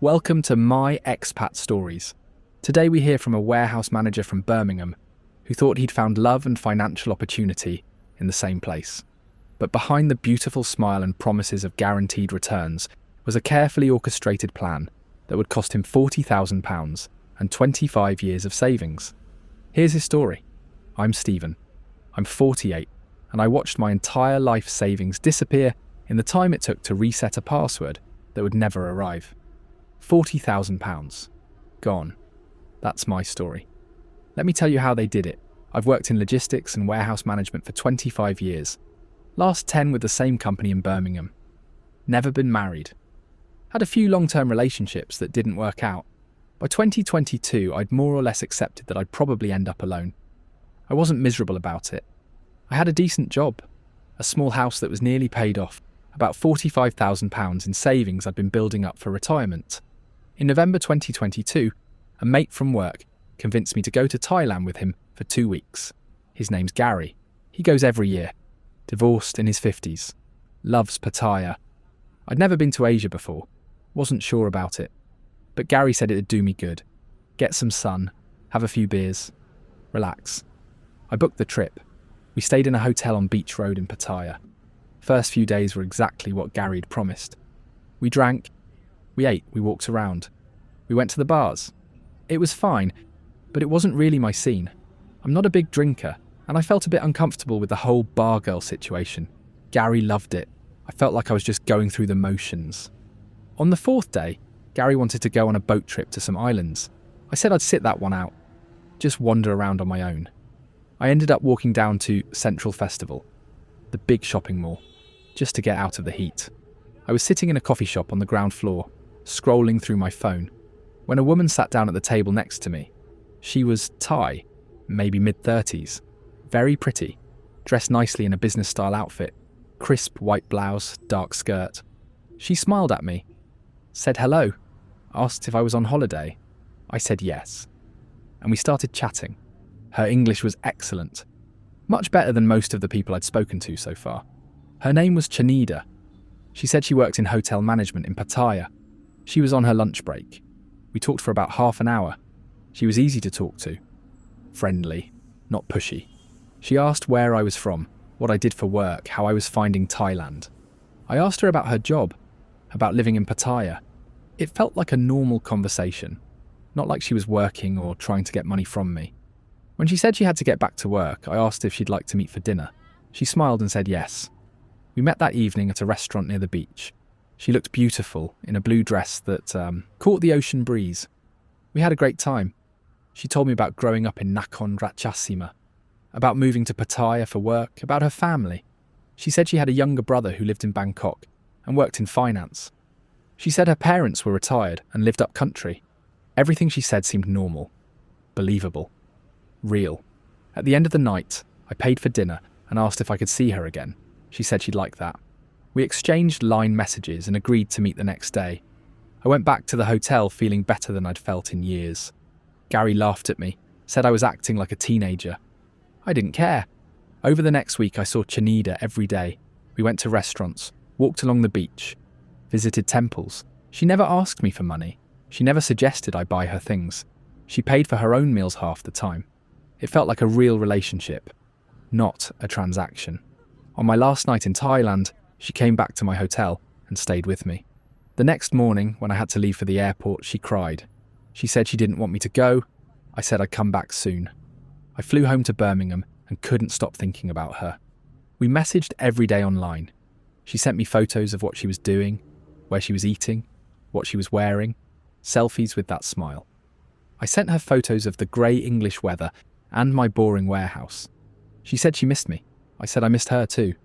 Welcome to My Expat Stories. Today we hear from a warehouse manager from Birmingham who thought he'd found love and financial opportunity in the same place. But behind the beautiful smile and promises of guaranteed returns was a carefully orchestrated plan that would cost him £40,000 and 25 years of savings. Here's his story. I'm Stephen. I'm 48 and I watched my entire life savings disappear in the time it took to reset a password that would never arrive. £40,000. Gone. That's my story. Let me tell you how they did it. I've worked in logistics and warehouse management for 25 years. Last 10 with the same company in Birmingham. Never been married. Had a few long-term relationships that didn't work out. By 2022, I'd more or less accepted that I'd probably end up alone. I wasn't miserable about it. I had a decent job, a small house that was nearly paid off, about £45,000 in savings I'd been building up for retirement. In November 2022, a mate from work convinced me to go to Thailand with him for 2 weeks. His name's Gary. He goes every year. Divorced in his 50s. Loves Pattaya. I'd never been to Asia before. Wasn't sure about it. But Gary said it'd do me good. Get some sun, have a few beers, relax. I booked the trip. We stayed in a hotel on Beach Road in Pattaya. First few days were exactly what Gary'd promised. We drank, we ate, we walked around. We went to the bars. It was fine, but it wasn't really my scene. I'm not a big drinker, and I felt a bit uncomfortable with the whole bar girl situation. Gary loved it. I felt like I was just going through the motions. On the 4th day, Gary wanted to go on a boat trip to some islands. I said I'd sit that one out, just wander around on my own. I ended up walking down to Central Festival, the big shopping mall, just to get out of the heat. I was sitting in a coffee shop on the ground floor, scrolling through my phone, when a woman sat down at the table next to me. She was Thai, maybe mid-30s, very pretty, dressed nicely in a business-style outfit, crisp white blouse, dark skirt. She smiled at me, said hello, asked if I was on holiday. I said yes, and we started chatting. Her English was excellent, much better than most of the people I'd spoken to so far. Her name was Chanida. She said she worked in hotel management in Pattaya. She was on her lunch break. We talked for about half an hour. She was easy to talk to. Friendly, not pushy. She asked where I was from, what I did for work, how I was finding Thailand. I asked her about her job, about living in Pattaya. It felt like a normal conversation, not like she was working or trying to get money from me. When she said she had to get back to work, I asked if she'd like to meet for dinner. She smiled and said yes. We met that evening at a restaurant near the beach. She looked beautiful in a blue dress that caught the ocean breeze. We had a great time. She told me about growing up in Nakhon Ratchasima, about moving to Pattaya for work, about her family. She said she had a younger brother who lived in Bangkok and worked in finance. She said her parents were retired and lived up country. Everything she said seemed normal, believable, real. At the end of the night, I paid for dinner and asked if I could see her again. She said she'd like that. We exchanged line messages and agreed to meet the next day. I went back to the hotel feeling better than I'd felt in years. Gary laughed at me, said I was acting like a teenager. I didn't care. Over the next week, I saw Chanida every day. We went to restaurants, walked along the beach, visited temples. She never asked me for money. She never suggested I buy her things. She paid for her own meals half the time. It felt like a real relationship, not a transaction. On my last night in Thailand, she came back to my hotel and stayed with me. The next morning, when I had to leave for the airport, she cried. She said she didn't want me to go. I said I'd come back soon. I flew home to Birmingham and couldn't stop thinking about her. We messaged every day online. She sent me photos of what she was doing, where she was eating, what she was wearing, selfies with that smile. I sent her photos of the grey English weather and my boring warehouse. She said she missed me. I said I missed her too.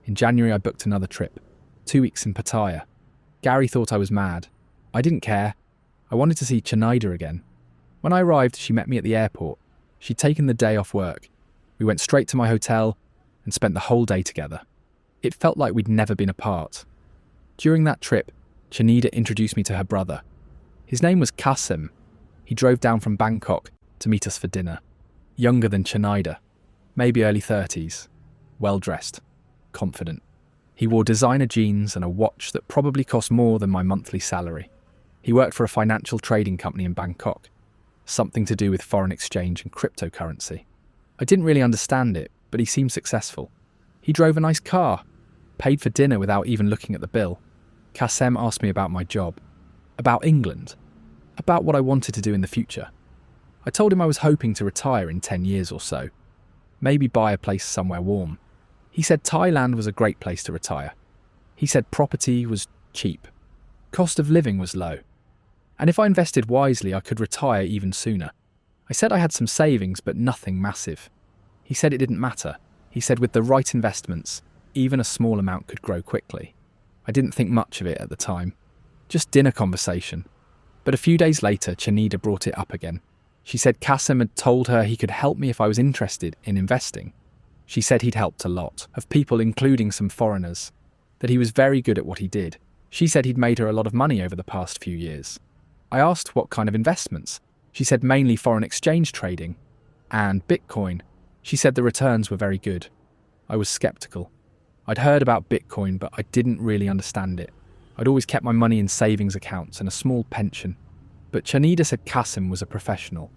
In January, I booked another trip, 2 weeks in Pattaya. Gary thought I was mad. I didn't care. I wanted to see Chanida again. When I arrived, she met me at the airport. She'd taken the day off work. We went straight to my hotel and spent the whole day together. It felt like we'd never been apart. During that trip, Chanida introduced me to her brother. His name was Kasim. He drove down from Bangkok to meet us for dinner. Younger than Chanida, maybe early 30s. Well-dressed, confident. He wore designer jeans and a watch that probably cost more than my monthly salary. He worked for a financial trading company in Bangkok, something to do with foreign exchange and cryptocurrency. I didn't really understand it, but he seemed successful. He drove a nice car, paid for dinner without even looking at the bill. Kassem asked me about my job, about England, about what I wanted to do in the future. I told him I was hoping to retire in 10 years or so, maybe buy a place somewhere warm. He said Thailand was a great place to retire. He said property was cheap, cost of living was low, and if I invested wisely I could retire even sooner. I said I had some savings but nothing massive. He said it didn't matter. He said with the right investments, even a small amount could grow quickly. I didn't think much of it at the time. Just dinner conversation. But a few days later, Chanida brought it up again. She said Kassem had told her he could help me if I was interested in investing. She said he'd helped a lot of people, including some foreigners, that he was very good at what he did. She said he'd made her a lot of money over the past few years. I asked what kind of investments. She said mainly foreign exchange trading and Bitcoin. She said the returns were very good. I was skeptical. I'd heard about Bitcoin, but I didn't really understand it. I'd always kept my money in savings accounts and a small pension. But Chanida said Kassem was a professional,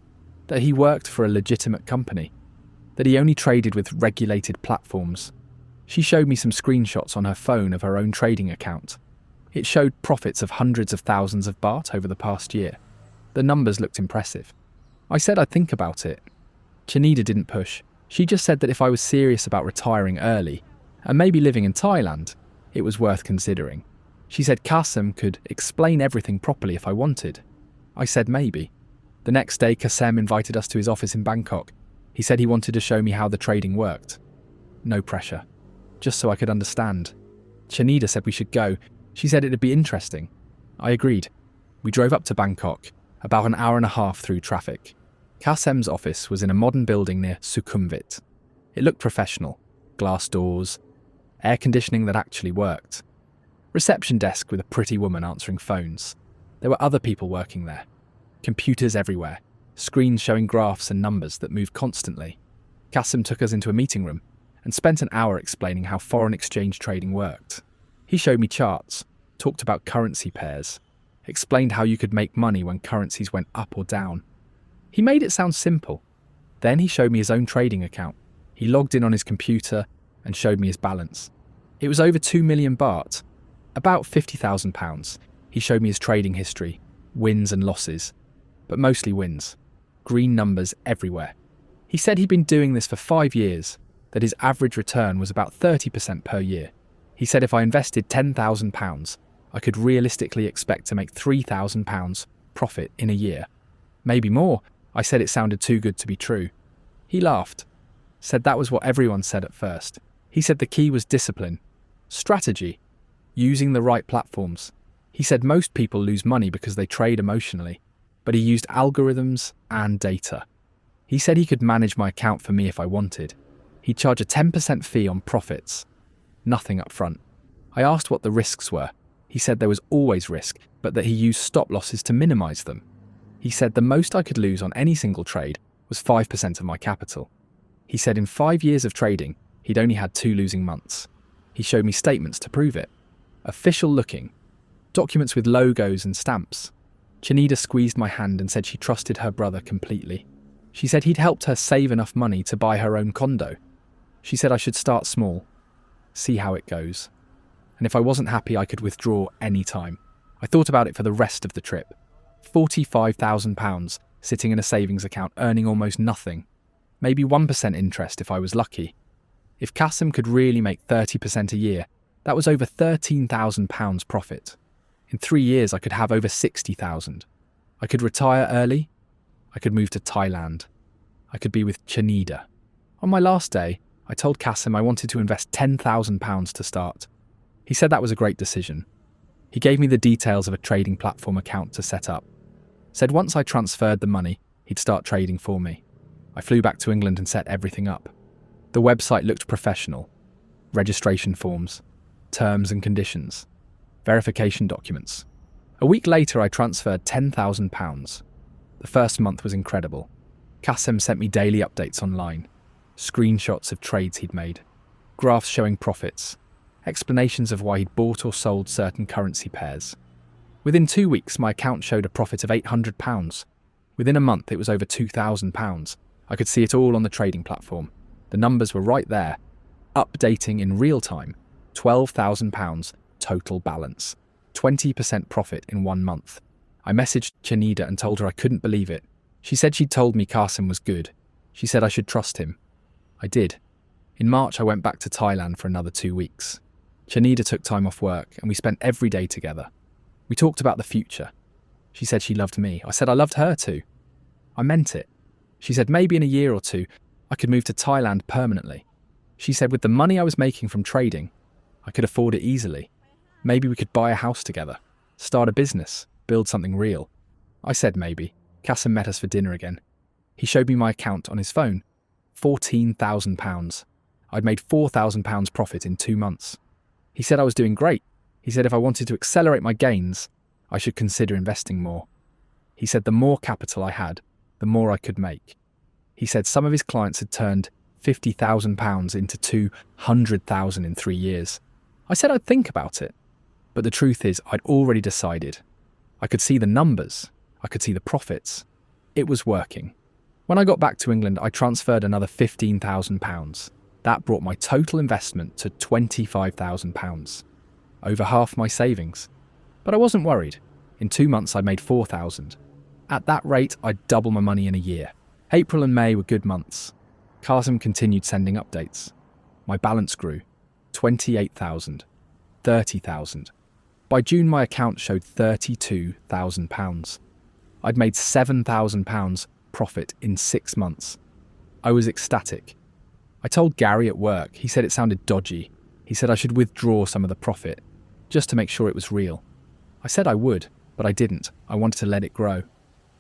that he worked for a legitimate company, that he only traded with regulated platforms. She showed me some screenshots on her phone of her own trading account. It showed profits of hundreds of thousands of baht over the past year. The numbers looked impressive. I said I'd think about it. Chanida didn't push. She just said that if I was serious about retiring early, and maybe living in Thailand, it was worth considering. She said Kassem could explain everything properly if I wanted. I said maybe. The next day, Kassem invited us to his office in Bangkok. He said he wanted to show me how the trading worked. No pressure. Just so I could understand. Chanida said we should go. She said it'd be interesting. I agreed. We drove up to Bangkok, about an hour and a half through traffic. Kassem's office was in a modern building near Sukhumvit. It looked professional. Glass doors, air conditioning that actually worked. Reception desk with a pretty woman answering phones. There were other people working there. Computers everywhere, screens showing graphs and numbers that moved constantly. Kassem took us into a meeting room and spent an hour explaining how foreign exchange trading worked. He showed me charts, talked about currency pairs, explained how you could make money when currencies went up or down. He made it sound simple. Then he showed me his own trading account. He logged in on his computer and showed me his balance. It was over 2 million baht, about £50,000. He showed me his trading history, wins and losses, but mostly wins. Green numbers everywhere. He said he'd been doing this for 5 years, that his average return was about 30% per year. He said if I invested £10,000, I could realistically expect to make £3,000 profit in a year. Maybe more. I said it sounded too good to be true. He laughed, said that was what everyone said at first. He said the key was discipline, strategy, using the right platforms. He said most people lose money because they trade emotionally, but he used algorithms and data. He said he could manage my account for me if I wanted. He'd charge a 10% fee on profits, nothing up front. I asked what the risks were. He said there was always risk, but that he used stop losses to minimise them. He said the most I could lose on any single trade was 5% of my capital. He said in 5 years of trading, he'd only had 2 losing months. He showed me statements to prove it. Official looking. Documents with logos and stamps. Chanida squeezed my hand and said she trusted her brother completely. She said he'd helped her save enough money to buy her own condo. She said I should start small, see how it goes. And if I wasn't happy, I could withdraw any time. I thought about it for the rest of the trip. £45,000 sitting in a savings account earning almost nothing. Maybe 1% interest if I was lucky. If Kassem could really make 30% a year, that was over £13,000 profit. In 3 years, I could have over 60,000. I could retire early. I could move to Thailand. I could be with Chanida. On my last day, I told Kassem I wanted to invest £10,000 to start. He said that was a great decision. He gave me the details of a trading platform account to set up. Said once I transferred the money, he'd start trading for me. I flew back to England and set everything up. The website looked professional. Registration forms, terms and conditions, verification documents. A week later, I transferred £10,000. The first month was incredible. Kassem sent me daily updates online, screenshots of trades he'd made, graphs showing profits, explanations of why he'd bought or sold certain currency pairs. Within 2 weeks, my account showed a profit of £800. Within a month, it was over £2,000. I could see it all on the trading platform. The numbers were right there. Updating in real time. £12,000 total balance. 20% profit in 1 month. I messaged Chanida and told her I couldn't believe it. She said she'd told me Qasim was good. She said I should trust him. I did. In March, I went back to Thailand for another 2 weeks. Chanida took time off work and we spent every day together. We talked about the future. She said she loved me. I said I loved her too. I meant it. She said maybe in a year or two, I could move to Thailand permanently. She said with the money I was making from trading, I could afford it easily. Maybe we could buy a house together, start a business, build something real. I said maybe. Qasim met us for dinner again. He showed me my account on his phone. £14,000. I'd made £4,000 profit in 2 months. He said I was doing great. He said if I wanted to accelerate my gains, I should consider investing more. He said the more capital I had, the more I could make. He said some of his clients had turned £50,000 into £200,000 in 3 years. I said I'd think about it. But the truth is, I'd already decided. I could see the numbers. I could see the profits. It was working. When I got back to England, I transferred another £15,000. That brought my total investment to £25,000. Over half my savings. But I wasn't worried. In 2 months, I made £4,000. At that rate, I'd double my money in a year. April and May were good months. Qasim continued sending updates. My balance grew. 28,000. 30,000. By June, my account showed £32,000. I'd made £7,000 profit in 6 months. I was ecstatic. I told Gary at work. He said it sounded dodgy. He said I should withdraw some of the profit, just to make sure it was real. I said I would, but I didn't. I wanted to let it grow.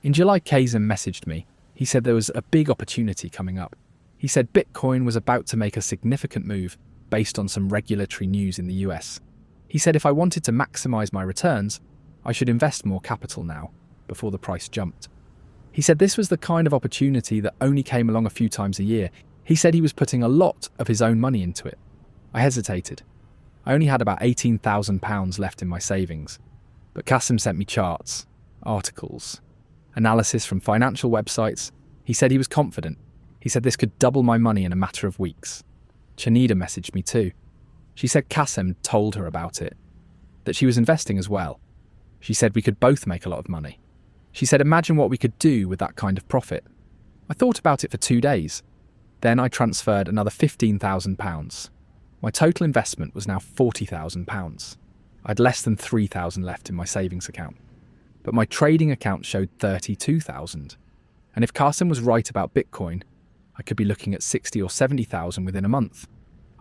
In July, Qasim messaged me. He said there was a big opportunity coming up. He said Bitcoin was about to make a significant move based on some regulatory news in the US. He said if I wanted to maximize my returns, I should invest more capital now, before the price jumped. He said this was the kind of opportunity that only came along a few times a year. He said he was putting a lot of his own money into it. I hesitated. I only had about £18,000 left in my savings. But Qasim sent me charts, articles, analysis from financial websites. He said he was confident. He said this could double my money in a matter of weeks. Chanida messaged me too. She said Qasim told her about it, that she was investing as well. She said we could both make a lot of money. She said imagine what we could do with that kind of profit. I thought about it for 2 days. Then I transferred another £15,000. My total investment was now £40,000. I had less than £3,000 left in my savings account. But my trading account showed £32,000. And if Qasim was right about Bitcoin, I could be looking at £60,000 or £70,000 within a month.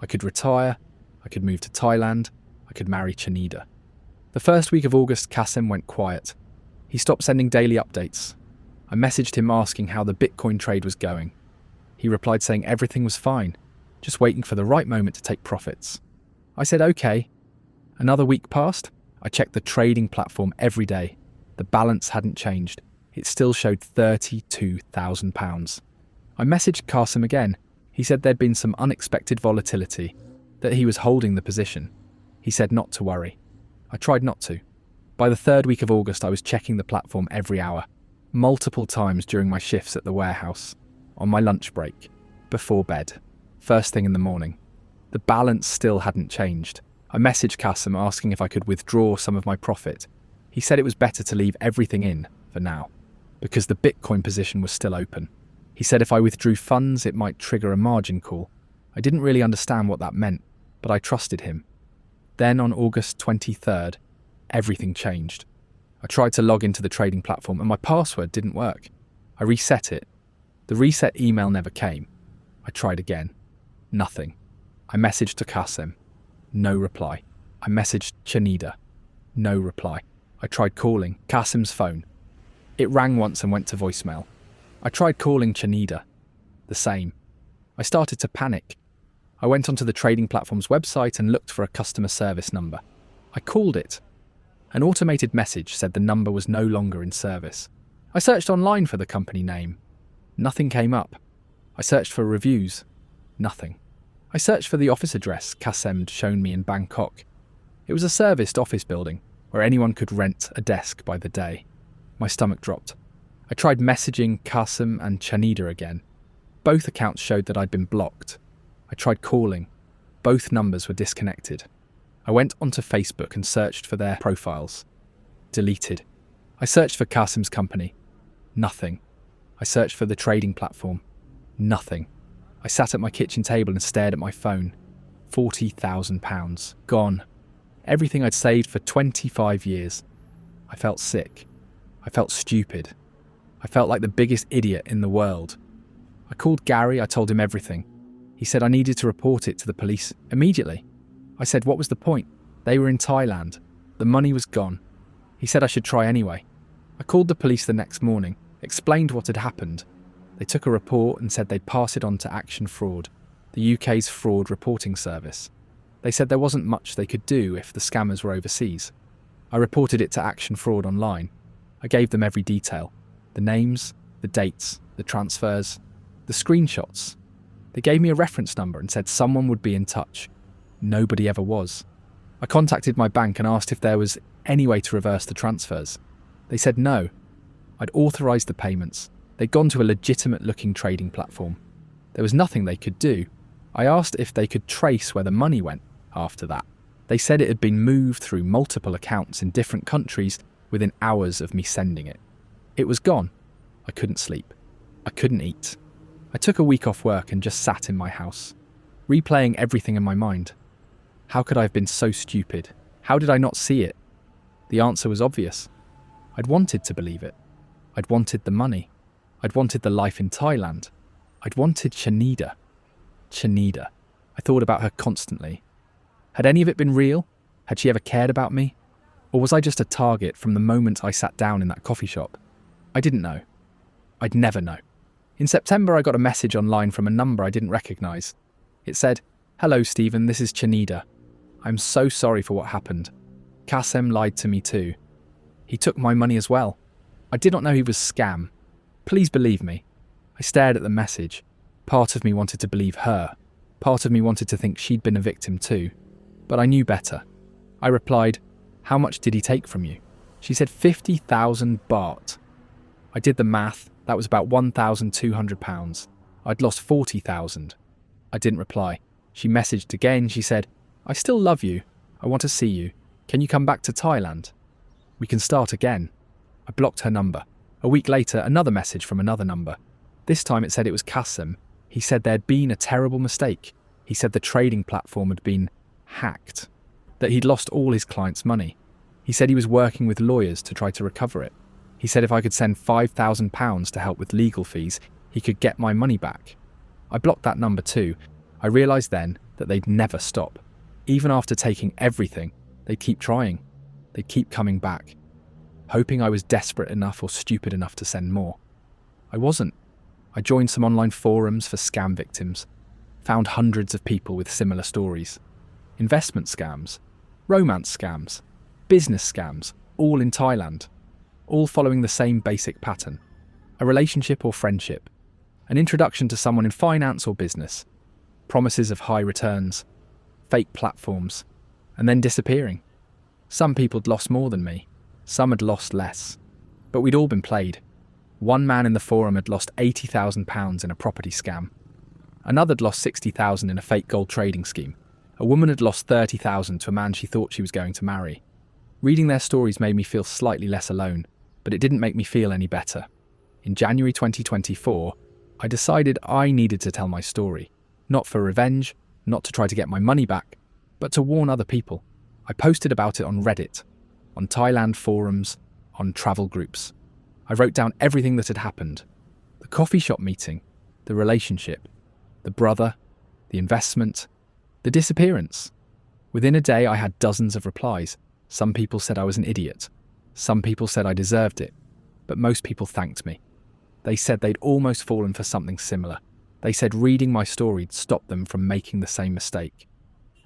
I could retire, I could move to Thailand, I could marry Chanida. The first week of August, Qasim went quiet. He stopped sending daily updates. I messaged him asking how the Bitcoin trade was going. He replied saying everything was fine, just waiting for the right moment to take profits. I said okay. Another week passed. I checked the trading platform every day. The balance hadn't changed. It still showed £32,000. I messaged Qasim again. He said there'd been some unexpected volatility, that he was holding the position. He said not to worry. I tried not to. By the third week of August, I was checking the platform every hour, multiple times during my shifts at the warehouse, on my lunch break, before bed, first thing in the morning. The balance still hadn't changed. I messaged Qasim asking if I could withdraw some of my profit. He said it was better to leave everything in for now, because the Bitcoin position was still open. He said if I withdrew funds, it might trigger a margin call. I didn't really understand what that meant, but I trusted him. Then on August 23rd, everything changed. I tried to log into the trading platform and my password didn't work. I reset it. The reset email never came. I tried again. Nothing. I messaged to Qasim. No reply. I messaged Chanida. No reply. I tried calling Qasim's phone. It rang once and went to voicemail. I tried calling Chanida. The same. I started to panic. I went onto the trading platform's website and looked for a customer service number. I called it. An automated message said the number was no longer in service. I searched online for the company name. Nothing came up. I searched for reviews. Nothing. I searched for the office address Qasim had shown me in Bangkok. It was a serviced office building. where anyone could rent a desk by the day. My stomach dropped. I tried messaging Qasim and Chanida again. Both accounts showed that I'd been blocked. I tried calling. Both numbers were disconnected. I went onto Facebook and searched for their profiles. Deleted. I searched for Qasim's company. Nothing. I searched for the trading platform. Nothing. I sat at my kitchen table and stared at my phone. £40,000. Gone. Everything I'd saved for 25 years. I felt sick. I felt stupid. I felt like the biggest idiot in the world. I called Gary, I told him everything. He said I needed to report it to the police immediately. I said what was the point? They were in Thailand. The money was gone. He said I should try anyway. I called the police the next morning, explained what had happened. They took a report and said they'd pass it on to Action Fraud, the UK's fraud reporting service. They said there wasn't much they could do if the scammers were overseas. I reported it to Action Fraud online. I gave them every detail. The names, the dates, the transfers, the screenshots. They gave me a reference number and said someone would be in touch. Nobody ever was. I contacted my bank and asked if there was any way to reverse the transfers. They said no. I'd authorised the payments. They'd gone to a legitimate-looking trading platform. There was nothing they could do. I asked if they could trace where the money went after that. They said it had been moved through multiple accounts in different countries within hours of me sending it. It was gone. I couldn't sleep. I couldn't eat. I took a week off work and just sat in my house, replaying everything in my mind. How could I have been so stupid? How did I not see it? The answer was obvious. I'd wanted to believe it. I'd wanted the money. I'd wanted the life in Thailand. I'd wanted Chanida. Chanida. I thought about her constantly. Had any of it been real? Had she ever cared about me? Or was I just a target from the moment I sat down in that coffee shop? I didn't know. I'd never know. In September, I got a message online from a number I didn't recognise. It said, "Hello, Stephen, this is Chanida. I'm so sorry for what happened. Qasim lied to me too. He took my money as well. I did not know he was scam. Please believe me." I stared at the message. Part of me wanted to believe her. Part of me wanted to think she'd been a victim too. But I knew better. I replied, "How much did he take from you?" She said 50,000 baht. I did the math. That was about £1,200. I'd lost 40,000. I didn't reply. She messaged again. She said, "I still love you. I want to see you. Can you come back to Thailand? We can start again." I blocked her number. A week later, another message from another number. This time it said it was Qasim. He said there'd been a terrible mistake. He said the trading platform had been hacked, that he'd lost all his clients' money. He said he was working with lawyers to try to recover it. He said if I could send £5,000 to help with legal fees, he could get my money back. I blocked that number too. I realised then that they'd never stop. Even after taking everything, they'd keep trying. They'd keep coming back, hoping I was desperate enough or stupid enough to send more. I wasn't. I joined some online forums for scam victims, found hundreds of people with similar stories. Investment scams, romance scams, business scams, all in Thailand, all following the same basic pattern. A relationship or friendship, an introduction to someone in finance or business, promises of high returns, fake platforms, and then disappearing. Some people had lost more than me, some had lost less, but we'd all been played. One man in the forum had lost £80,000 in a property scam. Another had lost £60,000 in a fake gold trading scheme. A woman had lost £30,000 to a man she thought she was going to marry. Reading their stories made me feel slightly less alone, but it didn't make me feel any better. In January 2024, I decided I needed to tell my story, not for revenge, not to try to get my money back, but to warn other people. I posted about it on Reddit, on Thailand forums, on travel groups. I wrote down everything that had happened. The coffee shop meeting, the relationship, the brother, the investment, the disappearance. Within a day, I had dozens of replies. Some people said I was an idiot. Some people said I deserved it. But most people thanked me. They said they'd almost fallen for something similar. They said reading my story'd stopped them from making the same mistake.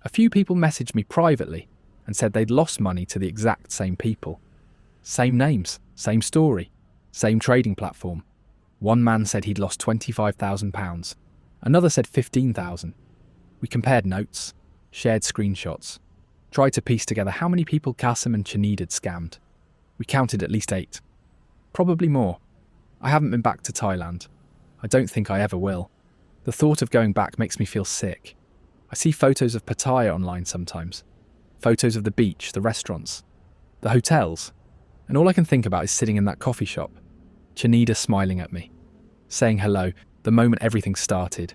A few people messaged me privately and said they'd lost money to the exact same people. Same names, same story, same trading platform. One man said he'd lost £25,000. Another said £15,000. We compared notes, shared screenshots, tried to piece together how many people Kasim and Chanida had scammed. We counted at least 8. Probably more. I haven't been back to Thailand. I don't think I ever will. The thought of going back makes me feel sick. I see photos of Pattaya online sometimes. Photos of the beach, the restaurants, the hotels. And all I can think about is sitting in that coffee shop, Chanida smiling at me, saying hello the moment everything started.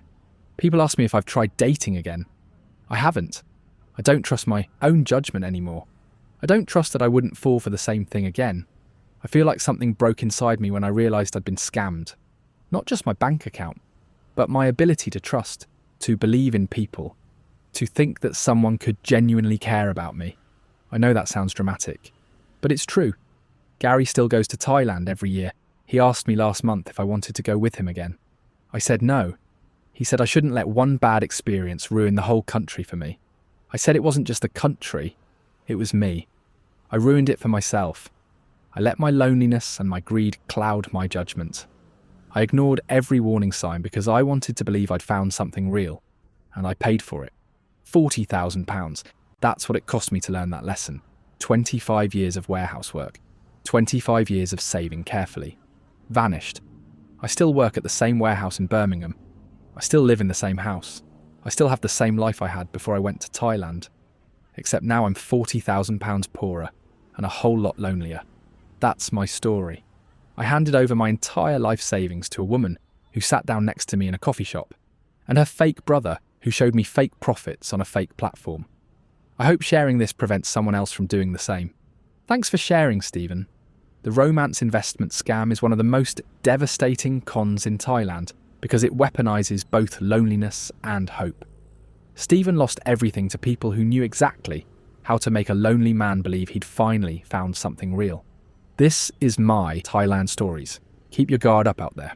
People ask me if I've tried dating again. I haven't. I don't trust my own judgment anymore. I don't trust that I wouldn't fall for the same thing again. I feel like something broke inside me when I realised I'd been scammed. Not just my bank account, but my ability to trust, to believe in people, to think that someone could genuinely care about me. I know that sounds dramatic, but it's true. Gary still goes to Thailand every year. He asked me last month if I wanted to go with him again. I said no. He said I shouldn't let one bad experience ruin the whole country for me. I said it wasn't just the country, it was me. I ruined it for myself. I let my loneliness and my greed cloud my judgment. I ignored every warning sign because I wanted to believe I'd found something real, and I paid for it. £40,000. That's what it cost me to learn that lesson. 25 years of warehouse work. 25 years of saving carefully. Vanished. I still work at the same warehouse in Birmingham. I still live in the same house. I still have the same life I had before I went to Thailand. Except now I'm £40,000 poorer and a whole lot lonelier. That's my story. I handed over my entire life savings to a woman who sat down next to me in a coffee shop, and her fake brother who showed me fake profits on a fake platform. I hope sharing this prevents someone else from doing the same. Thanks for sharing, Stephen. The romance investment scam is one of the most devastating cons in Thailand because it weaponizes both loneliness and hope. Stephen lost everything to people who knew exactly how to make a lonely man believe he'd finally found something real. This is my Thailand stories. Keep your guard up out there.